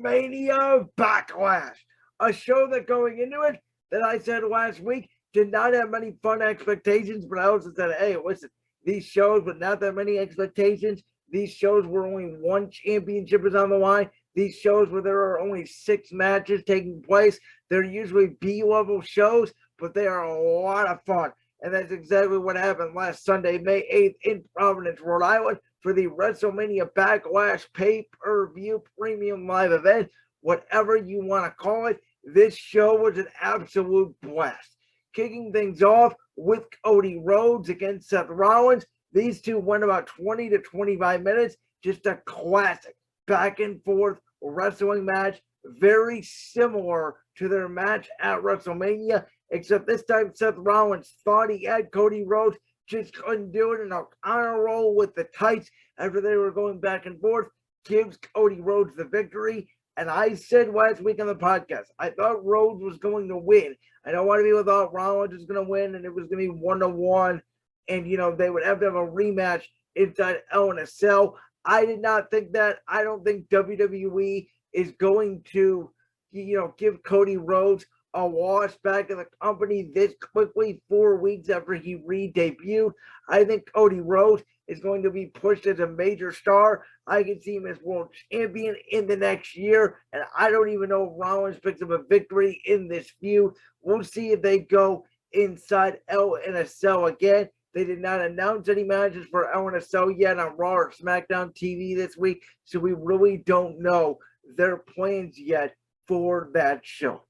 WrestleMania BackLash, a show that going into it, that I said last week, did not have many fun expectations, but I also said, hey, listen, these shows with not that many expectations, these shows where only one championship is on the line, these shows where there are only 6 matches taking place, they're usually B-level shows, but they are a lot of fun. And that's exactly what happened last Sunday, May 8th in Providence, Rhode Island for the WrestleMania BackLash pay-per-view premium live event, whatever you want to call it. This show was an absolute blast. Kicking things off with Cody Rhodes against Seth Rollins. These two went about 20 to 25 minutes. Just a classic back and forth wrestling match. Very similar to their match at WrestleMania, except this time Seth Rollins thought he had Cody Rhodes, just couldn't do it, and an honor roll with the tights after they were going back and forth gives Cody Rhodes the victory. And I said last week on the podcast, I thought Rhodes was going to win. I know a lot of people thought Rollins was going to win, and it was going to be 1-1, and they would have to have a rematch inside Hell in a Cell. I did not think that. I don't think WWE is going to, give Cody Rhodes a wash back in the company this quickly, 4 weeks after he re-debuted. I think Cody Rhodes is going to be pushed as a major star. I can see him as world champion in the next year, and I don't even know if Rollins picks up a victory in this feud. We'll see if they go inside Hell in a Cell again. They did not announce any matches for Hell in a Cell yet on Raw or SmackDown TV this week, so we really don't know their plans yet for that show.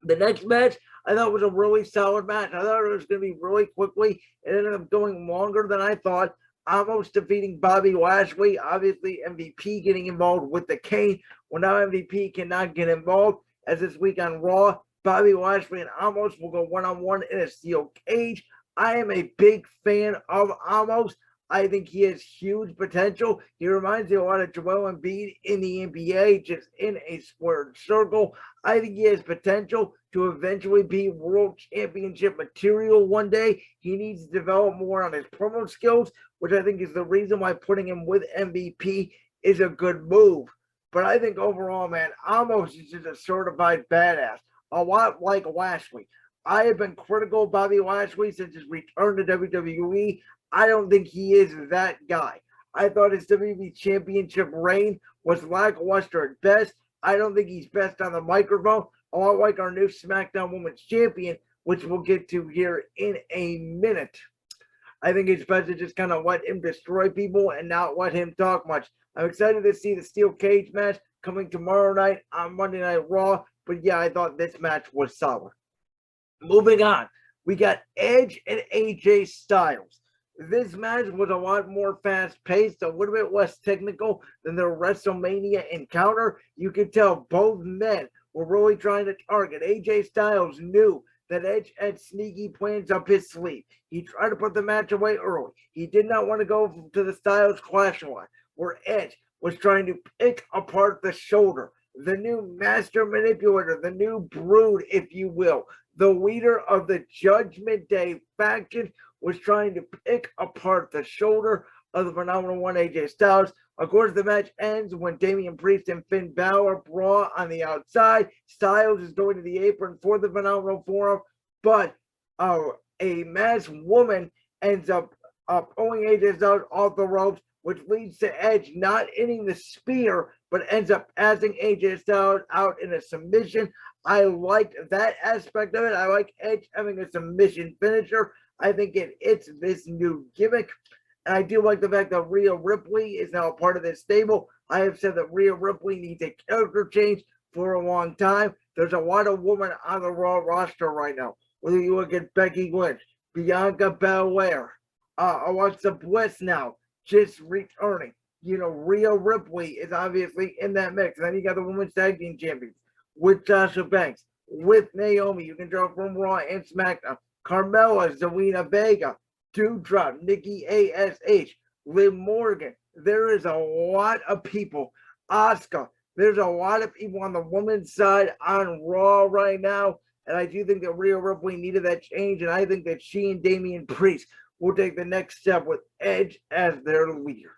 The next match I thought was a really solid match. I thought it was going to be really quickly. It ended up going longer than I thought. Almost defeating Bobby Lashley. Obviously, MVP getting involved with the cane. Well, now MVP cannot get involved. As this week on Raw, Bobby Lashley and Almost will go one-on-one in a steel cage. I am a big fan of Almost. I think he has huge potential. He reminds me a lot of Joel Embiid in the NBA, just in a squared circle. I think he has potential to eventually be world championship material one day. He needs to develop more on his promo skills, which I think is the reason why putting him with MVP is a good move. But I think overall, man, Almost is just a certified badass, a lot like Lashley. I have been critical of Bobby Lashley since his return to WWE. I don't think he is that guy. I thought his WWE Championship reign was lackluster at best. I don't think he's best on the microphone, a lot like our new SmackDown Women's Champion, which we'll get to here in a minute. I think it's best to just kind of let him destroy people and not let him talk much. I'm excited to see the steel cage match coming tomorrow night on Monday Night Raw, but yeah, I thought this match was solid. Moving on, we got Edge and AJ Styles. This match was a lot more fast-paced, a little bit less technical than their WrestleMania encounter. You could tell both men were really trying to target. AJ Styles knew that Edge had sneaky plans up his sleeve. He tried to put the match away early. He did not want to go to the Styles Clash line, where Edge was trying to pick apart the shoulder. The new master manipulator, the new brood, if you will, the leader of the Judgment Day faction, was trying to pick apart the shoulder of the phenomenal one, AJ Styles. Of course, the match ends when Damian Priest and Finn Balor brawl on the outside. Styles is going to the apron for the phenomenal forum, but a masked woman ends up pulling AJ Styles off the ropes, which leads to Edge not hitting the spear, but ends up passing AJ Styles out in a submission. I liked that aspect of it. I like Edge having a submission finisher. I think it's this new gimmick. And I do like the fact that Rhea Ripley is now a part of this stable. I have said that Rhea Ripley needs a character change for a long time. There's a lot of women on the Raw roster right now. Whether you look at Becky Lynch, Bianca Belair, Alexa Bliss now, just returning. Rhea Ripley is obviously in that mix. And then you got the Women's Tag Team Champions with Sasha Banks, with Naomi. You can draw from Raw and SmackDown. Carmella, Zelina Vega, Doudrop, Nikki A.S.H., Liv Morgan. There is a lot of people. Asuka. There's a lot of people on the women's side on Raw right now. And I do think that Rhea Ripley needed that change. And I think that she and Damian Priest will take the next step with Edge as their leader.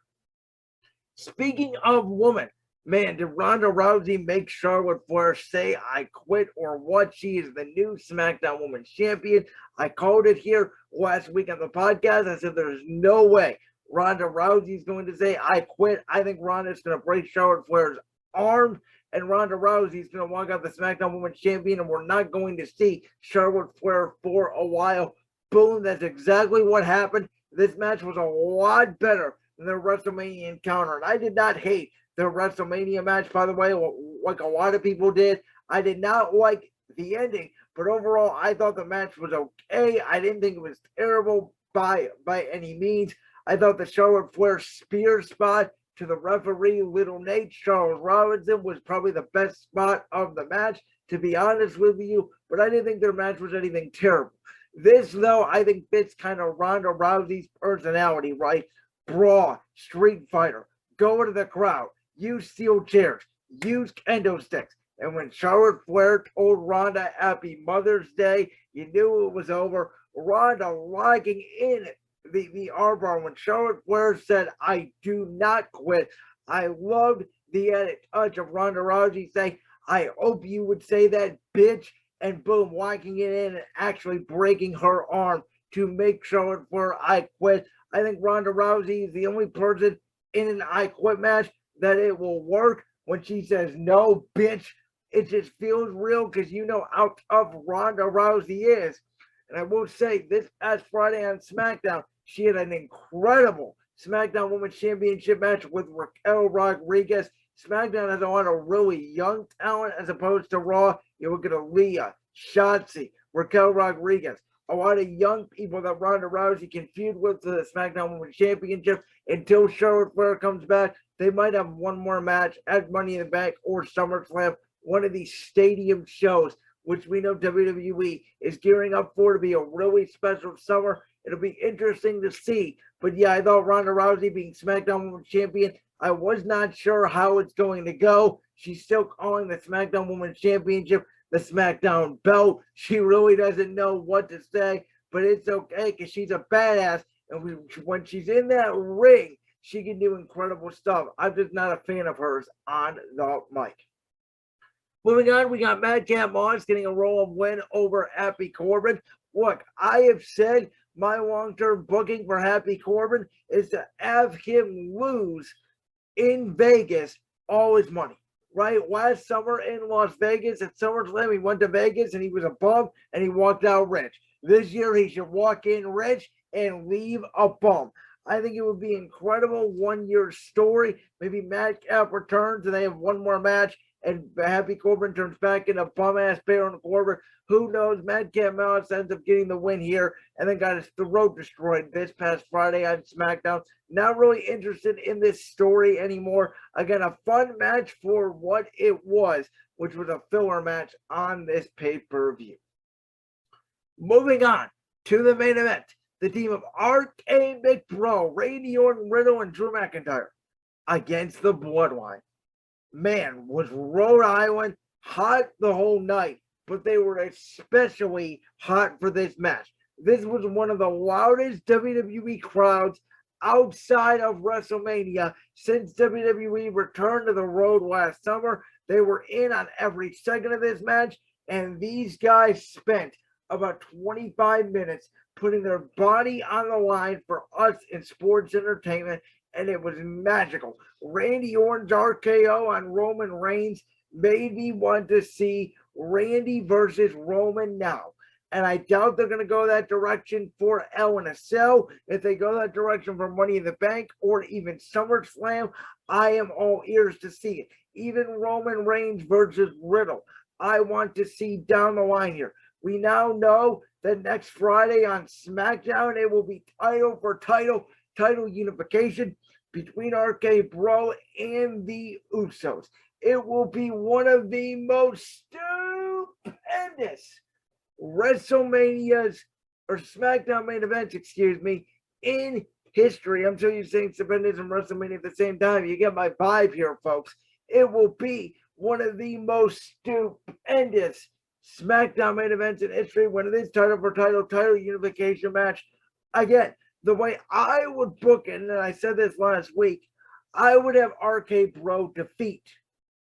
Speaking of women, Man, did Ronda Rousey make Charlotte Flair say I quit or what? She is the new SmackDown Women's Champion. I called it here last week on the podcast. I said there's no way Ronda Rousey is going to say I quit. I think Ronda's going to break Charlotte Flair's arm, and Ronda Rousey is going to walk out the SmackDown Women's Champion, and we're not going to see Charlotte Flair for a while. Boom, that's exactly what happened. This match was a lot better than the WrestleMania encounter, and I did not hate the WrestleMania match, by the way, like a lot of people did. I did not like the ending, but overall, I thought the match was okay. I didn't think it was terrible by any means. I thought the Charlotte Flair spear spot to the referee, Little Nate, Charles Robinson, was probably the best spot of the match, to be honest with you, but I didn't think their match was anything terrible. This, though, I think fits kind of Ronda Rousey's personality, right? Brawl, street fighter, go to the crowd, use steel chairs, use kendo sticks. And when Charlotte Flair told Ronda Happy Mother's Day, you knew it was over. Ronda locking in the armbar. When Charlotte Flair said, I do not quit, I loved the edit touch of Ronda Rousey saying, I hope you would say that, bitch. And boom, locking it in and actually breaking her arm to make Charlotte Flair I quit. I think Ronda Rousey is the only person in an I quit match that it will work. When she says no, bitch, it just feels real because you know how tough Ronda Rousey is. And I will say, this past Friday on SmackDown, she had an incredible SmackDown Women's Championship match with Raquel Rodriguez. SmackDown has a lot of really young talent as opposed to Raw. You look at Aaliyah, Shotzi, Raquel Rodriguez, a lot of young people that Ronda Rousey can feud with for the SmackDown Women's Championship until Charlotte Flair comes back. They might have one more match at Money in the Bank or SummerSlam, one of these stadium shows, which we know WWE is gearing up for to be a really special summer. It'll be interesting to see. But yeah, I thought Ronda Rousey being SmackDown Women's Champion, I was not sure how it's going to go. She's still calling the SmackDown Women's Championship the SmackDown belt. She really doesn't know what to say, but it's okay because she's a badass. And when she's in that ring, she can do incredible stuff. I'm just not a fan of hers on the mic. Moving on, we got Madcap Moss getting a roll-up win over Happy Corbin. Look, I have said my long-term booking for Happy Corbin is to have him lose in Vegas all his money, right? Last summer in Las Vegas at SummerSlam, he went to Vegas and he was a bum and he walked out rich. This year, he should walk in rich and leave a bum. I think it would be incredible 1 year story. Maybe Madcap returns and they have one more match and Happy Corbin turns back into bum-ass Baron Corbin. Who knows? Madcap Moss ends up getting the win here and then got his throat destroyed this past Friday on SmackDown. Not really interested in this story anymore. Again, a fun match for what it was, which was a filler match on this pay-per-view. Moving on to the main event. The team of RK Big Bro, Randy Orton, Riddle, and Drew McIntyre against the Bloodline. Man, was Rhode Island hot the whole night, but they were especially hot for this match. This was one of the loudest WWE crowds outside of WrestleMania since WWE returned to the road last summer. They were in on every second of this match, and these guys spent about 25 minutes putting their body on the line for us in sports entertainment, and it was magical. Randy Orton's RKO on Roman Reigns made me want to see Randy versus Roman now. And I doubt they're going to go that direction for Hell in a Cell. If they go that direction for Money in the Bank or even SummerSlam, I am all ears to see it. Even Roman Reigns versus Riddle, I want to see down the line here. We now know that next Friday on SmackDown, it will be title for title unification between RK Bro and the Usos. It will be one of the most stupendous WrestleManias or SmackDown main events, in history. I'm so used to saying stupendous and WrestleMania at the same time. You get my vibe here, folks. It will be one of the most stupendous SmackDown main events in history. One of these title for title unification match. Again, the way I would book it, and I said this last week, I would have RK Bro defeat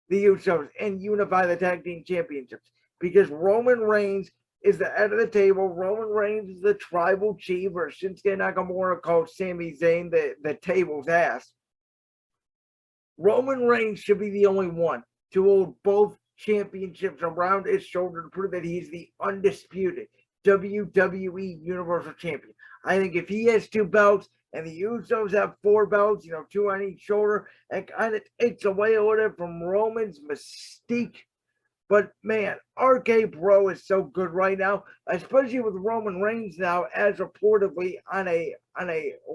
the Usos and unify the tag team championships because Roman Reigns is the head of the table. Roman Reigns is the tribal chief, or Shinsuke Nakamura called Sami Zayn the table's ass. Roman Reigns should be the only one to hold both championships around his shoulder to prove that he's the undisputed WWE Universal Champion. I think if he has 2 belts and the Usos have 4 belts, 2 on each shoulder, it kind of takes away a little from Roman's mystique. But man, RK Bro is so good right now, especially with Roman Reigns now, as reportedly on a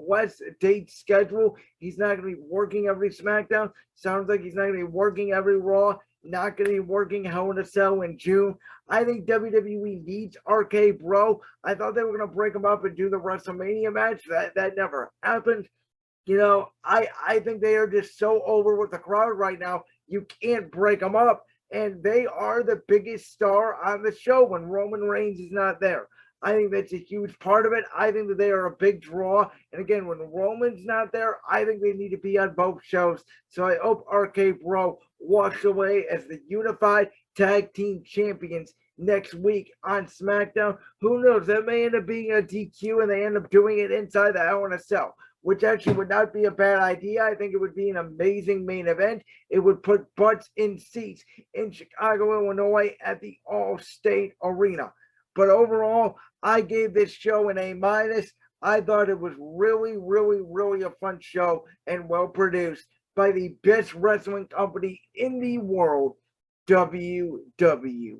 less date schedule. He's not going to be working every SmackDown. Sounds like he's not going to be working every Raw. Not going to be working Hell in a Cell in June. I think WWE needs RK Bro. I thought they were going to break him up and do the WrestleMania match. That never happened. I think they are just so over with the crowd right now. You can't break them up. And they are the biggest star on the show when Roman Reigns is not there. I think that's a huge part of it. I think that they are a big draw. And again, when Roman's not there, I think they need to be on both shows. So I hope RK Bro walks away as the unified tag team champions next week on SmackDown. Who knows? That may end up being a DQ and they end up doing it inside the Hell in a Cell, which actually would not be a bad idea. I think it would be an amazing main event. It would put butts in seats in Chicago, Illinois at the All-State Arena. But overall, I gave this show an A-. I thought it was really, really, really a fun show and well produced by the best wrestling company in the world, WWE.